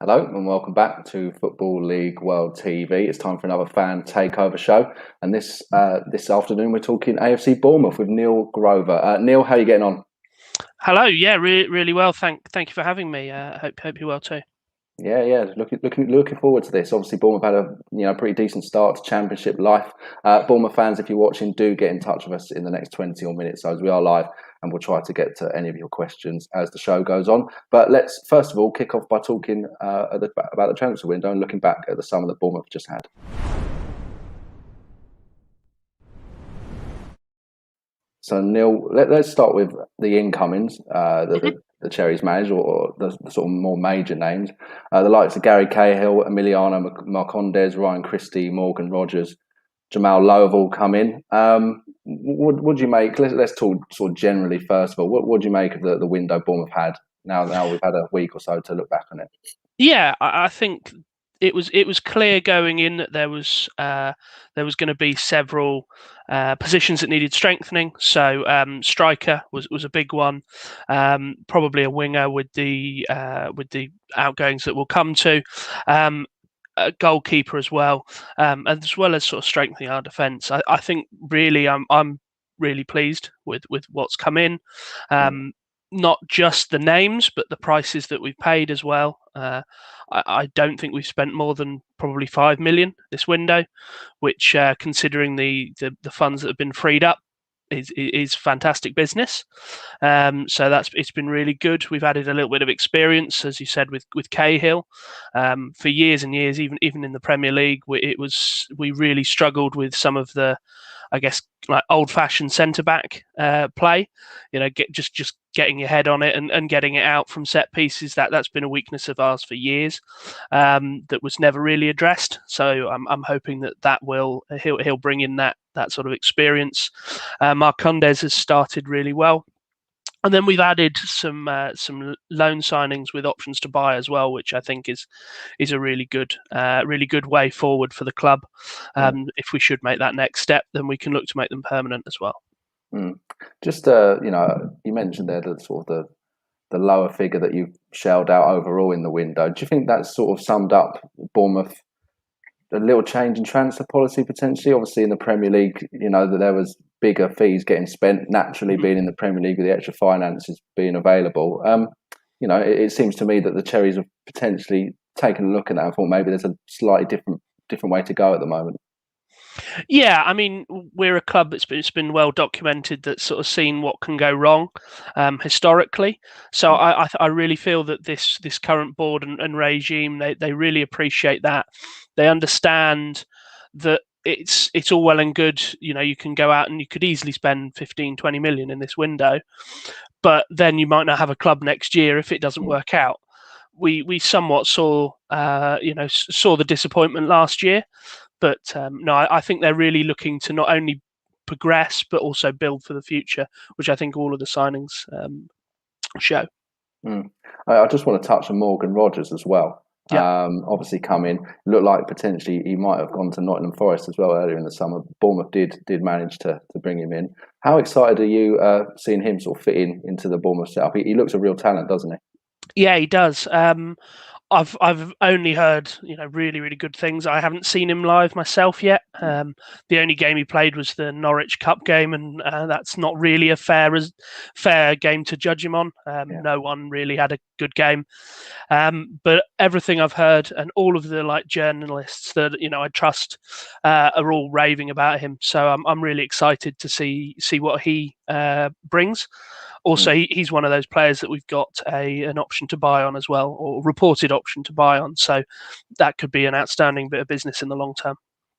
Hello and welcome back to Football League World TV. It's time for another fan takeover show, and this afternoon we're talking AFC Bournemouth with Neil Grover. Neil, how are you getting on? Hello, yeah, really well. Thank you for having me. Hope you're well too. Yeah. Looking forward to this. Obviously, Bournemouth had a pretty decent start to Championship life. Bournemouth fans, if you're watching, do get in touch with us in the next 20 or minutes, as we are live, and we'll try to get to any of your questions as the show goes on. But let's first of all kick off by talking about the transfer window and looking back at the summer that Bournemouth just had. So Neil, let's start with the incomings, the Cherries managed, or the sort of more major names. The likes of Gary Cahill, Emiliano Marcondes, Ryan Christie, Morgan Rogers, Jamal Lowe have all come in. What do you make? Let's talk sort of generally first of all. What do you make of the window Bournemouth had? Now we've had a week or so to look back on it. Yeah, I think it was clear going in that there was going to be several positions that needed strengthening. So striker was a big one, probably a winger with the outgoings that we'll come to. A goalkeeper as well, as well as sort of strengthening our defence. I think really I'm really pleased with what's come in. Not just the names, but the prices that we've paid as well. I don't think we've spent more than probably 5 million this window, which, considering the funds that have been freed up, is fantastic business. So it's been really good. We've added a little bit of experience, as you said, with Cahill. For years and years, even in the Premier League, we really struggled with some of the, I guess, like old-fashioned centre-back play. Just getting your head on it and getting it out from set pieces. That's been a weakness of ours for years. That was never really addressed. So I'm hoping that he'll bring in that sort of experience. Marcondes has started really well. And then we've added some loan signings with options to buy as well, which I think is a really good way forward for the club. If we should make that next step, then we can look to make them permanent as well. Just you mentioned there that sort of the lower figure that you shelled out overall in the window. Do you think that sort of summed up Bournemouth? A little change in transfer policy potentially. Obviously, in the Premier League, that there was bigger fees getting spent. Naturally, being in the Premier League with the extra finances being available, it seems to me that the Cherries have potentially taken a look at that and thought maybe there's a slightly different way to go at the moment. Yeah, I mean, we're a club that's been well documented, that's sort of seen what can go wrong historically. So I really feel that this current board and regime, they really appreciate that. They understand that it's all well and good. You can go out and you could easily spend 15, 20 million in this window, but then you might not have a club next year if it doesn't work out. We somewhat saw the disappointment last year. But no, I think they're really looking to not only progress but also build for the future, which I think all of the signings show. I just want to touch on Morgan Rogers as well. Yeah. Obviously, come in, looked like potentially he might have gone to Nottingham Forest as well earlier in the summer. Bournemouth did manage to bring him in. How excited are you seeing him sort of fit into the Bournemouth setup? He looks a real talent, doesn't he? Yeah, he does. I've only heard really really good things. I haven't seen him live myself yet. The only game he played was the Norwich Cup game, and that's not really a fair game to judge him on. No one really had a good game, but everything I've heard and all of the journalists that I trust are all raving about him. So I'm really excited to see what he brings. Also, he's one of those players that we've got an option to buy on as well, or reported option to buy on. So that could be an outstanding bit of business in the long term.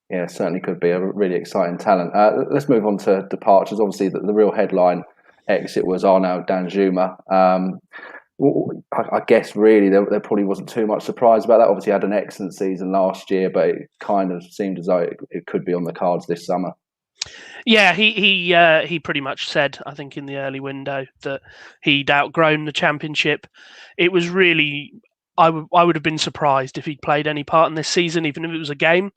Yeah, certainly could be a really exciting talent. Let's move on to departures. Obviously, the real headline exit was Arnaud Danjuma. I guess really there probably wasn't too much surprise about that. Obviously, he had an excellent season last year, but it kind of seemed as though it could be on the cards this summer. Yeah, he pretty much said, I think, in the early window that he'd outgrown the Championship. It was really I would have been surprised if he'd played any part in this season, even if it was a game.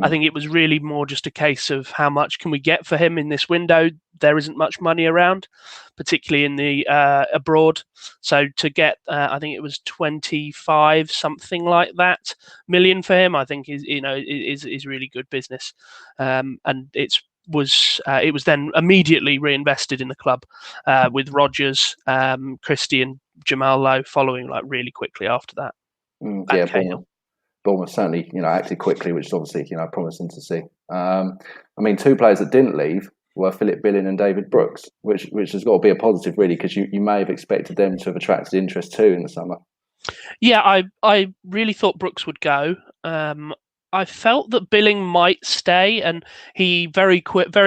I think it was really more just a case of how much can we get for him in this window. There isn't much money around, particularly in the abroad. So to get, I think it was 25 something like that million for him, I think is really good business, and it was then immediately reinvested in the club with Rodgers, Christie, and Jamal Lowe following like really quickly after that. Yeah, Bournemouth certainly, acted quickly, which is obviously, promising to see. I mean, two players that didn't leave were Philip Billing and David Brooks, which has got to be a positive, really, because you may have expected them to have attracted interest too in the summer. Yeah, I really thought Brooks would go. I felt that Billing might stay, and he very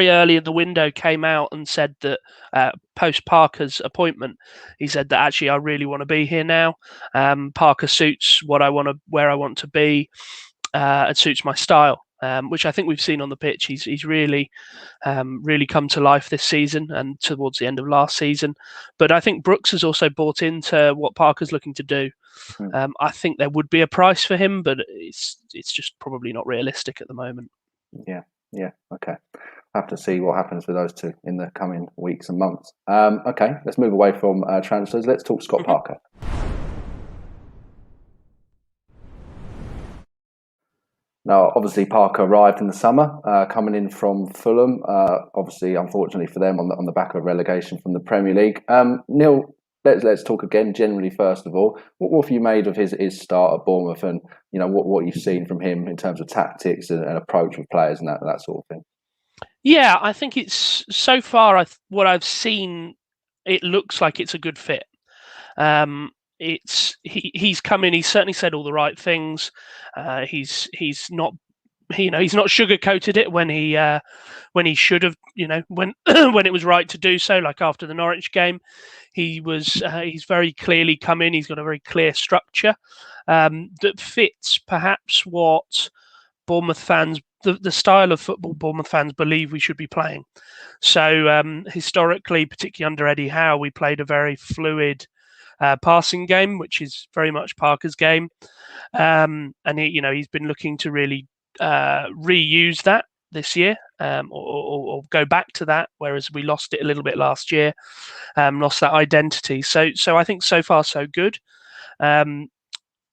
early in the window came out and said that post Parker's appointment, he said that actually I really want to be here now. Parker suits where I want to be. It suits my style, which I think we've seen on the pitch. He's really come to life this season and towards the end of last season. But I think Brooks has also bought into what Parker's looking to do. I think there would be a price for him, but it's just probably not realistic at the moment. Yeah, okay. Have to see what happens with those two in the coming weeks and months. Okay, let's move away from transfers. Let's talk Scott Parker. Now, obviously, Parker arrived in the summer, coming in from Fulham. Obviously, unfortunately for them, on the back of relegation from the Premier League. Neil, let's talk again. Generally, first of all, what have you made of his start at Bournemouth, and what you've seen from him in terms of tactics and approach with players and that sort of thing? Yeah, I think it's so far. What I've seen, it looks like it's a good fit. He's come in. He's certainly said all the right things. He's not he's not sugarcoated it when he should have, when when it was right to do so, like after the Norwich game. He's very clearly come in. He's got a very clear structure that fits perhaps what Bournemouth fans, the style of football Bournemouth fans believe we should be playing. So historically, particularly under Eddie Howe, we played a very fluid passing game, which is very much Parker's game, and he's been looking to really reuse that this year, or go back to that, whereas we lost it a little bit last year, lost that identity. So I think so far so good.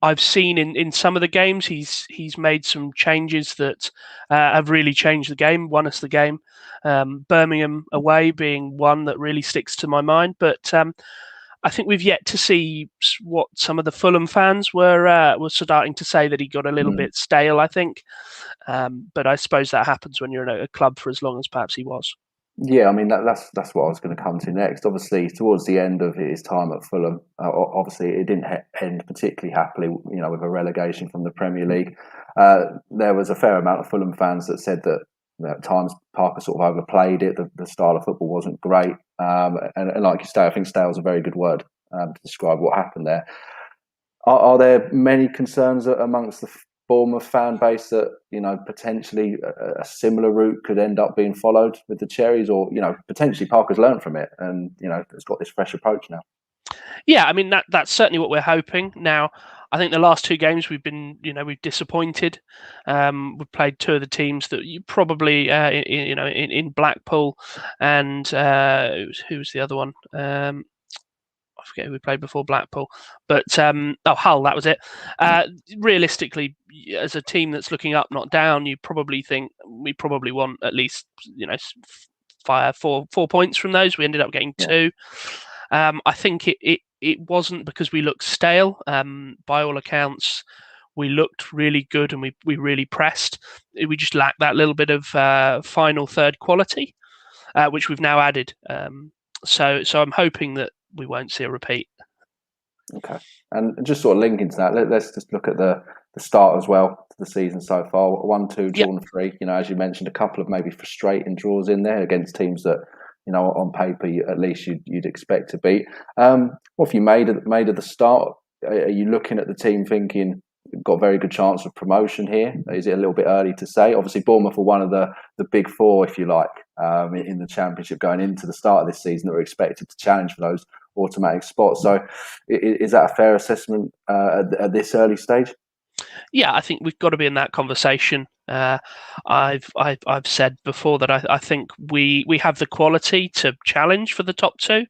I've seen in some of the games he's made some changes that have really changed the game, won us the game. Birmingham away being one that really sticks to my mind, but I think we've yet to see what some of the Fulham fans were starting to say, that he got a little bit stale, I think. But I suppose that happens when you're in a club for as long as perhaps he was. Yeah, I mean that's what I was going to come to next. Obviously, towards the end of his time at Fulham, obviously it didn't end particularly happily. With a relegation from the Premier League, there was a fair amount of Fulham fans that said that at times Parker sort of overplayed it. The style of football wasn't great, and like you say, I think stale is a very good word to describe what happened there. Are there many concerns amongst the Bournemouth fan base that potentially a similar route could end up being followed with the Cherries, or potentially Parker's learned from it and it's got this fresh approach now? Yeah, I mean that's certainly what we're hoping. Now, I think the last two games we've been we've disappointed. We've played two of the teams that you probably in Blackpool, and who was the other one? I forget who we played before Blackpool, but Hull, that was it. Realistically, as a team that's looking up, not down, you probably think we probably want at least 4 points from those. We ended up getting 2. I think it wasn't because we looked stale. By all accounts, we looked really good and we really pressed. We just lacked that little bit of final third quality, which we've now added. So I'm hoping that we won't see a repeat. Okay, and just sort of linking to that, let's just look at the start as well to the season so far. 1-2 drawn 3. As you mentioned, a couple of maybe frustrating draws in there against teams that on paper at least you'd expect to beat. What have you made of the start? Are you looking at the team thinking we've got a very good chance of promotion here? Is it a little bit early to say? Obviously, Bournemouth are one of the big four, if you like, in the Championship going into the start of this season that were expected to challenge for those automatic spot. So, is that a fair assessment at this early stage? Yeah, I think we've got to be in that conversation. I've said before that I think we have the quality to challenge for the top two.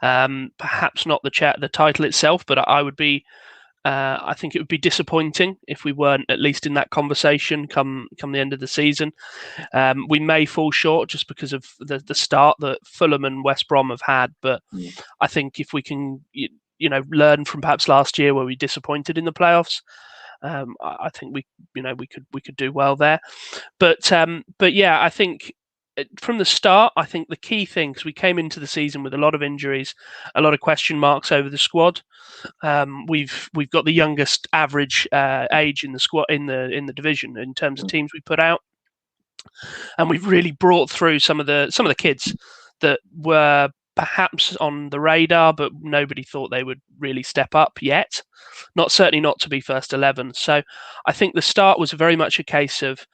Perhaps not the title itself, but I would be. I think it would be disappointing if we weren't at least in that conversation come the end of the season. We may fall short just because of the start that Fulham and West Brom have had, but I think if we can, learn from perhaps last year where we disappointed in the playoffs, I think we could do well there. But yeah, I think from the start, I think the key thing, because we came into the season with a lot of injuries, a lot of question marks over the squad. We've got the youngest average age in the squad in the division in terms of teams we put out, and we've really brought through some of the kids that were perhaps on the radar, but nobody thought they would really step up yet. Certainly not to be first 11. So I think the start was very much a case of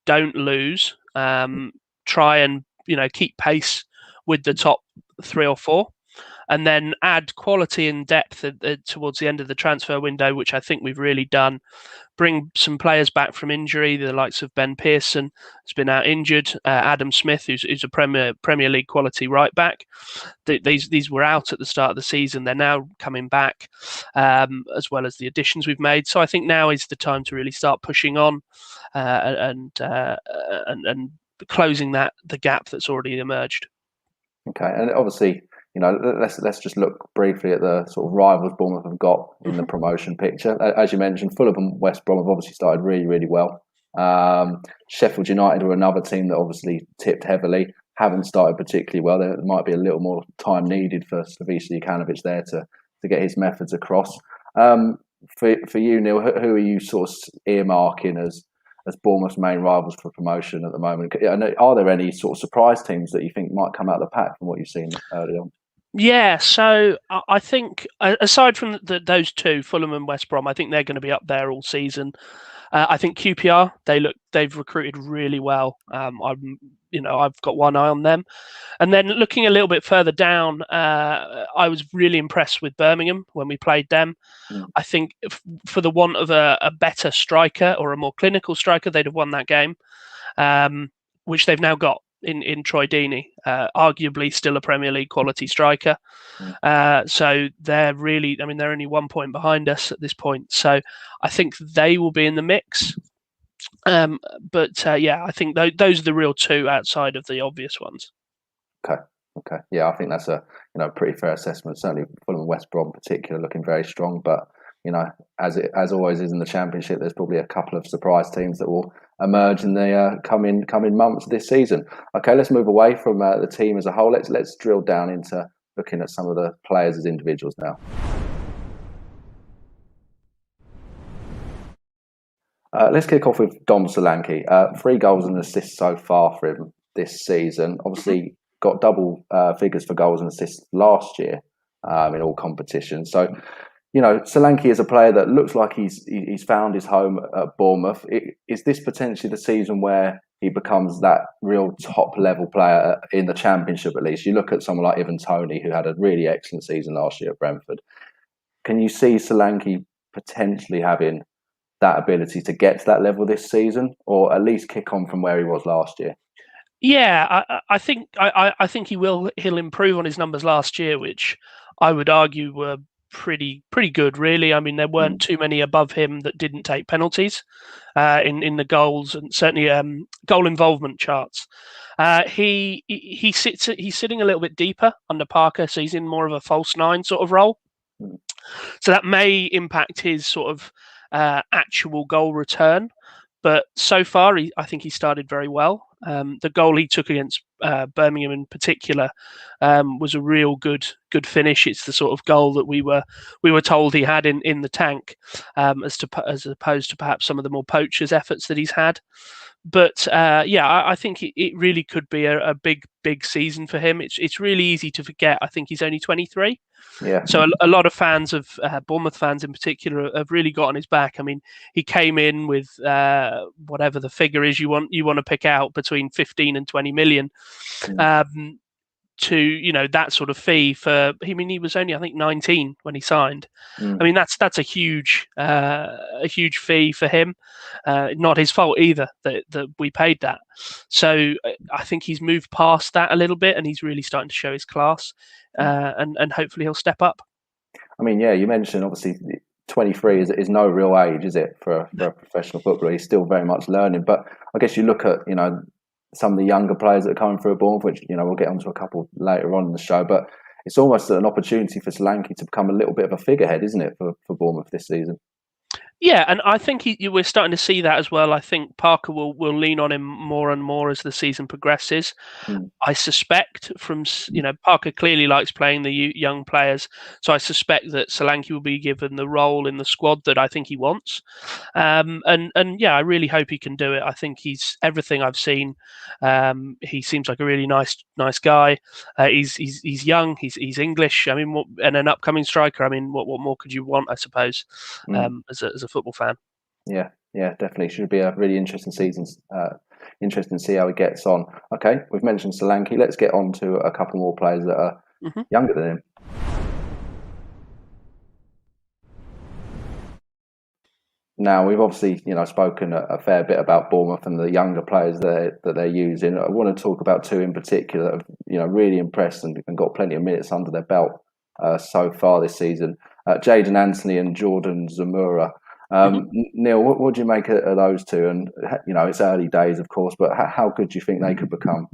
don't lose, try and keep pace with the top 3 or 4, and then add quality and depth towards the end of the transfer window, which I think we've really done. Bring some players back from injury, the likes of Ben Pearson has been out injured, Adam Smith, who's a Premier League quality right back. These were out at the start of the season. They're now coming back, as well as the additions we've made. So I think now is the time to really start pushing on and closing the gap that's already emerged. Okay, and obviously, let's just look briefly at the sort of rivals Bournemouth have got in the promotion picture. As you mentioned, Fulham and West Brom have obviously started really, really well. Sheffield United were another team that obviously tipped heavily, haven't started particularly well. There might be a little more time needed for Slaviša Jokanovic there to get his methods across. For you, Neil, who are you sort of earmarking as Bournemouth's main rivals for promotion at the moment? Are there any sort of surprise teams that you think might come out of the pack from what you've seen early on? Yeah, so I think aside from those two, Fulham and West Brom, I think they're going to be up there all season. I think QPR, they've recruited really well. I've got one eye on them. And then looking a little bit further down, I was really impressed with Birmingham when we played them. I think for the want of a better striker or a more clinical striker, they'd have won that game, which they've now got in Troy Deeney, arguably still a Premier League quality striker. So they're really, they're only 1 point behind us at this point. So I think they will be in the mix. I think those are the real two outside of the obvious ones. Okay. Yeah, I think that's a pretty fair assessment. Certainly Fulham and West Brom in particular looking very strong, but as always is in the Championship, there's probably a couple of surprise teams that will emerge in the coming months this season. Okay, let's move away from the team as a whole. Let's drill down into looking at some of the players as individuals now. Let's kick off with Dom Solanki. 3 goals and assists so far for him this season. Obviously, got double figures for goals and assists last year in all competitions. So, Solanki is a player that looks like he's found his home at Bournemouth. Is this potentially the season where he becomes that real top level player in the Championship? At least you look at someone like Ivan Toney, who had a really excellent season last year at Brentford. Can you see Solanki potentially having that ability to get to that level this season, or at least kick on from where he was last year? Yeah, I think he will. He'll improve on his numbers last year, which I would argue were pretty good, really. There weren't too many above him that didn't take penalties in the goals and certainly goal involvement charts. He's sitting a little bit deeper under Parker, so he's in more of a false 9 sort of role. So that may impact his sort of actual goal return. But so far, I think he started very well. The goal he took against Birmingham in particular was a real good finish. It's the sort of goal that we were told he had in the tank, as opposed to perhaps some of the more poachers' efforts that he's had. But I think it really could be a big season for him. It's really easy to forget. I think he's only 23. Yeah. So a lot of fans of Bournemouth fans in particular have really got on his back. He came in with whatever the figure is you want to pick out between 15 and 20 million. to that sort of fee for. I mean, he was only I think 19 when he signed. Mm. I mean, that's a huge fee for him. Not his fault either that we paid that. So I think he's moved past that a little bit, and he's really starting to show his class. And hopefully he'll step up. I mean, yeah, you mentioned obviously 23 is no real age, is it, for a professional footballer? He's still very much learning. But I guess you look at some of the younger players that are coming through at Bournemouth, which we'll get onto a couple later on in the show. But it's almost an opportunity for Solanki to become a little bit of a figurehead, isn't it, for Bournemouth this season? Yeah, and I think we're starting to see that as well. I think Parker will lean on him more and more as the season progresses. Mm. I suspect Parker clearly likes playing the young players, so I suspect that Solanki will be given the role in the squad that I think he wants. And yeah, I really hope he can do it. I think he's everything I've seen. He seems like a really nice guy. He's young. He's English. I mean, and an upcoming striker. I mean, what more could you want? I suppose as a football fan. Yeah, definitely. Should be a really interesting season. Interesting to see how he gets on. Okay, we've mentioned Solanki. Let's get on to a couple more players that are younger than him. Now, we've obviously, spoken a fair bit about Bournemouth and the younger players that they're using. I want to talk about two in particular that have, really impressed and got plenty of minutes under their belt so far this season. Jadon Anthony and Jordan Zamora. Neil, what do you make of those two? And it's early days, of course, but how good do you think they could become?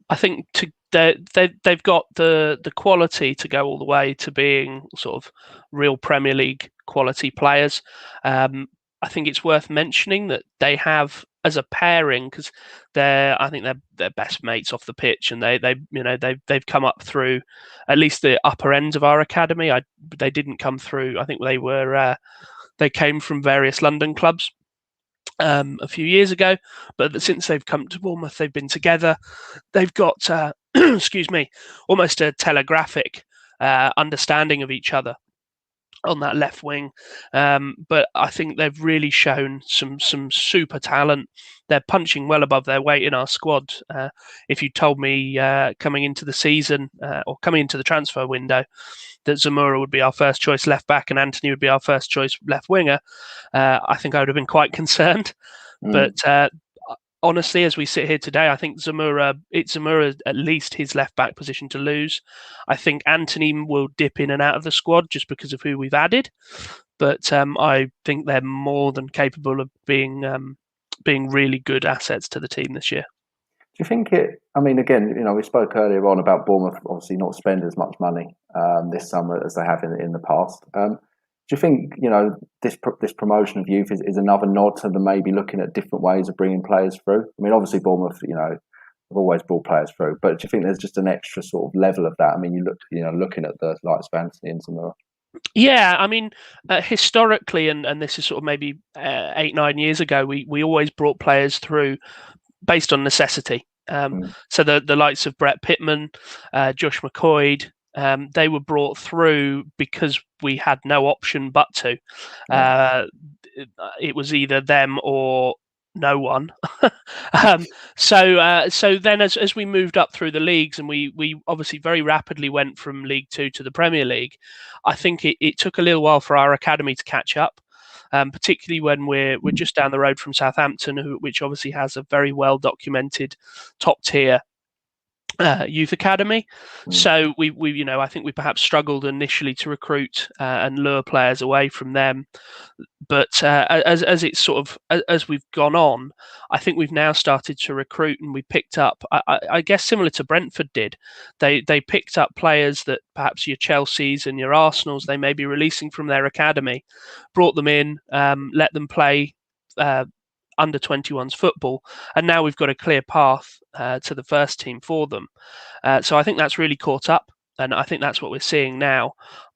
I think they've got the quality to go all the way to being sort of real Premier League quality players. I think it's worth mentioning that they have as a pairing because I think they're best mates off the pitch, and they've come up through at least the upper ends of our academy. They didn't come through. I think they came from various London clubs a few years ago, but since they've come to Bournemouth, they've been together. They've got, excuse me, almost a telegraphic understanding of each other on that left wing. But I think they've really shown some super talent. They're punching well above their weight in our squad. If you told me coming into the season or coming into the transfer window that Zamora would be our first choice left back and Anthony would be our first choice left winger, I think I would have been quite concerned. But honestly, as we sit here today, I think Zamora at least his left back position to lose. I think Anthony will dip in and out of the squad just because of who we've added, but I think they're more than capable of being really good assets to the team this year. Do you think it? I mean, again, we spoke earlier on about Bournemouth obviously not spending as much money this summer as they have in the past. Do you think this promotion of youth is another nod to them maybe looking at different ways of bringing players through? I mean, obviously Bournemouth, have always brought players through, but do you think there's just an extra sort of level of that? I mean, looking at the likes of Anthony and Zamora. Yeah, I mean, historically, and this is sort of maybe 8-9 years ago, we always brought players through based on necessity. So the likes of Brett Pittman, Josh McCoy, they were brought through because we had no option but to. It was either them or no one. So then as we moved up through the leagues, and we obviously very rapidly went from League Two to the Premier League, I think it took a little while for our academy to catch up. Particularly when we're just down the road from Southampton, which obviously has a very well documented top tier youth academy. So we I think we perhaps struggled initially to recruit and lure players away from them. But as it's sort of as we've gone on, I think we've now started to recruit, and we picked up. I guess similar to Brentford did, they picked up players that perhaps your Chelseas and your Arsenals they may be releasing from their academy, brought them in, let them play under 21s football, and now we've got a clear path to the first team for them. So I think that's really caught up, and I think that's what we're seeing now.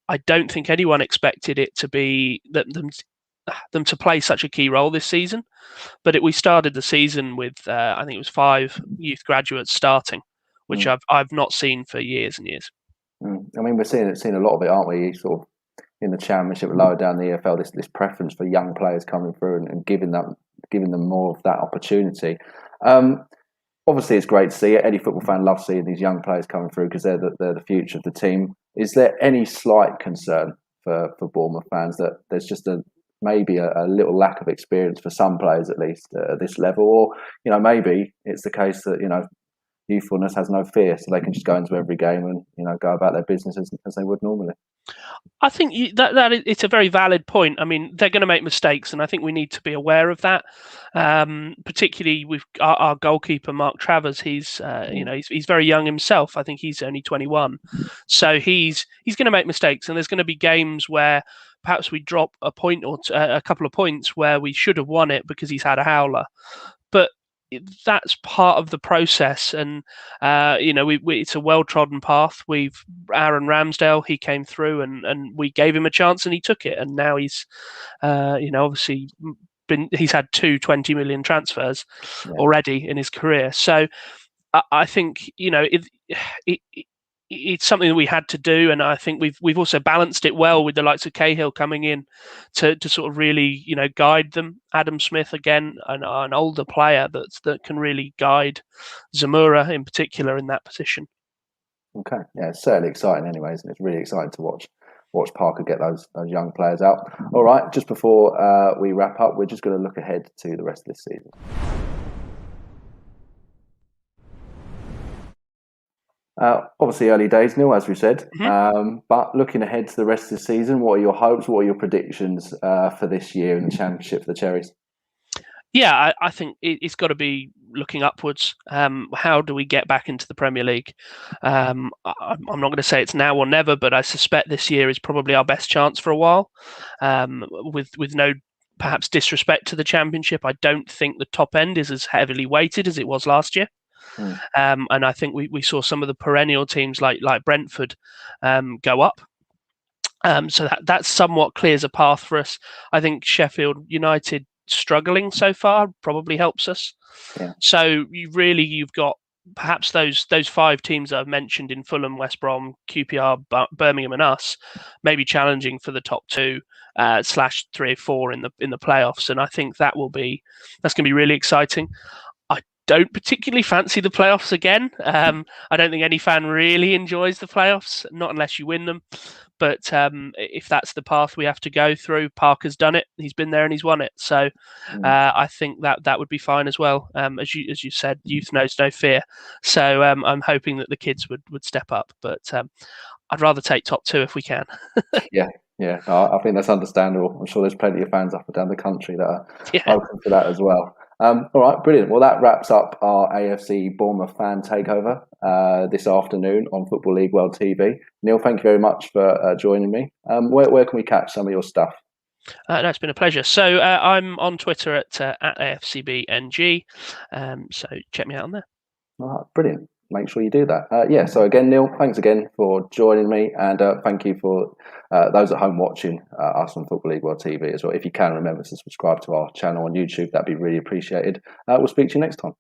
I don't think anyone expected it to be them to play such a key role this season, but we started the season with I think it was 5 youth graduates starting, which I've not seen for years and years. I mean, we're seeing a lot of it, aren't we? Sort of in the Championship, lower down the EFL, this preference for young players coming through and giving them more of that opportunity. obviously it's great to see it. Any football fan loves seeing these young players coming through because they're the future of the team. Is there any slight concern for Bournemouth fans that there's just maybe a little lack of experience for some players at least at this level, or maybe it's the case that youthfulness has no fear, so they can just go into every game and go about their business as they would normally. I think that it's a very valid point. I mean, they're going to make mistakes, and I think we need to be aware of that. Particularly with our goalkeeper Mark Travers, he's he's very young himself. I think he's only 21, so he's going to make mistakes, and there's going to be games where perhaps we drop a point or a couple of points where we should have won it because he's had a howler. But that's part of the process, and it's a well-trodden path. Aaron Ramsdale, he came through, and we gave him a chance, and he took it, and now he's obviously he's had 20 million transfers already in his career. So I think it's something that we had to do, and I think we've also balanced it well with the likes of Cahill coming in to sort of really guide them. Adam Smith again, an older player that can really guide Zamora in particular in that position. Okay, yeah, it's certainly exciting, anyways, and it's really exciting to watch Parker get those young players out. All right, just before we wrap up, we're just going to look ahead to the rest of this season. Obviously early days, Neil, as we said, but looking ahead to the rest of the season, what are your hopes, what are your predictions for this year in the Championship for the Cherries? Yeah, I think it's got to be looking upwards. How do we get back into the Premier League? I'm not going to say it's now or never, but I suspect this year is probably our best chance for a while. With no perhaps disrespect to the Championship, I don't think the top end is as heavily weighted as it was last year. And I think we saw some of the perennial teams like Brentford go up. So that somewhat clears a path for us. I think Sheffield United struggling so far probably helps us. Yeah. So you've got perhaps those 5 teams that I've mentioned in Fulham, West Brom, QPR, Birmingham, and us, maybe challenging for the top 2 / 3 or 4 in the playoffs. And I think that's going to be really exciting. Don't particularly fancy the playoffs again. I don't think any fan really enjoys the playoffs, not unless you win them. But if that's the path we have to go through, Parker's done it. He's been there and he's won it. So I think that would be fine as well. As you said, youth knows no fear. So I'm hoping that the kids would step up. But I'd rather take top 2 if we can. Yeah, I think that's understandable. I'm sure there's plenty of fans up and down the country that are open for that as well. All right, brilliant. Well, that wraps up our AFC Bournemouth fan takeover this afternoon on Football League World TV. Neil, thank you very much for joining me. Where can we catch some of your stuff? No, it's been a pleasure. So I'm on Twitter at AFCBNG. So check me out on there. All right, brilliant. Make sure you do that. So again, Neil, thanks again for joining me, and thank you for those at home watching us on Football League World TV as well. If you can, remember to subscribe to our channel on YouTube. That'd be really appreciated. We'll speak to you next time.